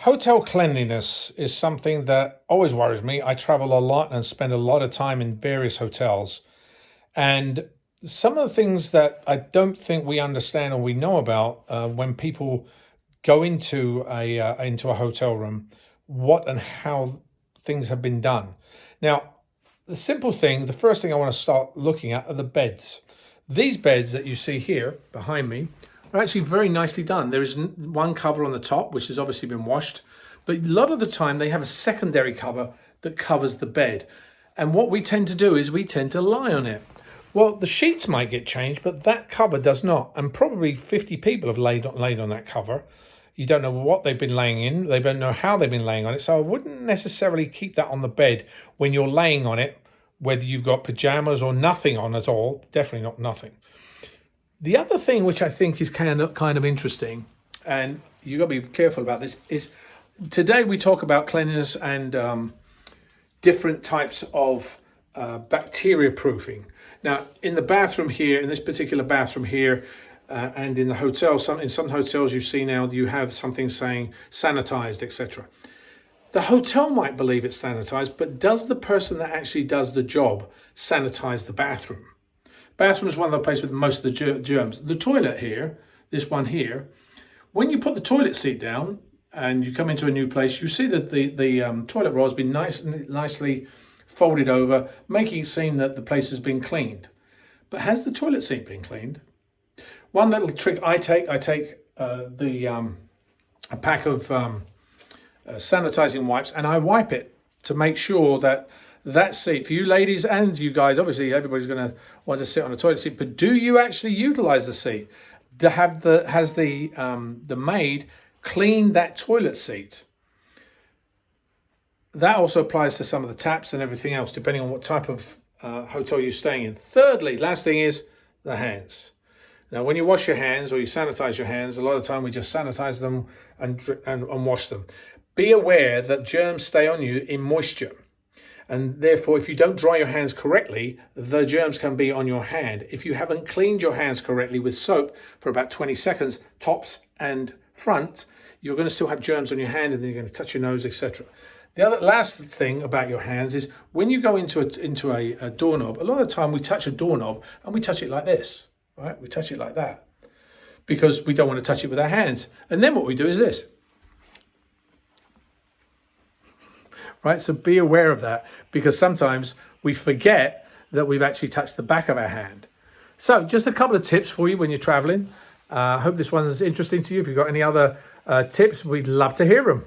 Hotel cleanliness is something that always worries me. I travel a lot and spend a lot of time in various hotels. And some of the things that I don't think we understand or we know about when people go into a hotel room, what and how things have been done. Now, the first thing I want to start looking at are the beds. These beds that you see here behind me are actually very nicely done. There is one cover on the top, which has obviously been washed, but a lot of the time they have a secondary cover that covers the bed. And what we tend to do is we tend to lie on it. Well, the sheets might get changed, but that cover does not. And probably 50 people have laid on that cover. You don't know what they've been laying in. They don't know how they've been laying on it. So I wouldn't necessarily keep that on the bed when you're laying on it, whether you've got pajamas or nothing on at all. Definitely not nothing. The other thing which I think is kind of interesting, and you've got to be careful about this, is today we talk about cleanliness and different types of bacteria proofing. Now, in the bathroom here, in this particular bathroom here, and in the hotel, in some hotels you see now you have something saying sanitized, etc. The hotel might believe it's sanitized, but does the person that actually does the job sanitize the bathroom? Bathroom is one of the places with most of the germs. The toilet here, this one here, when you put the toilet seat down and you come into a new place, you see that the toilet roll has been nicely folded over, making it seem that the place has been cleaned. But has the toilet seat been cleaned? One little trick I take a pack of sanitizing wipes and I wipe it to make sure that that seat, for you ladies and you guys, obviously everybody's going to want to sit on a toilet seat, but do you actually utilize the seat? Has the maid cleaned that toilet seat? That also applies to some of the taps and everything else, depending on what type of hotel you're staying in. Thirdly, last thing is the hands. Now, when you wash your hands or you sanitize your hands, a lot of the time we just sanitize them and wash them. Be aware that germs stay on you in moisture. And therefore, if you don't dry your hands correctly, the germs can be on your hand. If you haven't cleaned your hands correctly with soap for about 20 seconds, tops and front, you're going to still have germs on your hand and then you're going to touch your nose, etc. The last thing about your hands is when you go into a doorknob, a lot of the time we touch a doorknob and we touch it like this, right? We touch it like that because we don't want to touch it with our hands. And then what we do is this. Right, so be aware of that because sometimes we forget that we've actually touched the back of our hand. So just a couple of tips for you when you're traveling. I hope this one's interesting to you. If you've got any other tips, we'd love to hear them.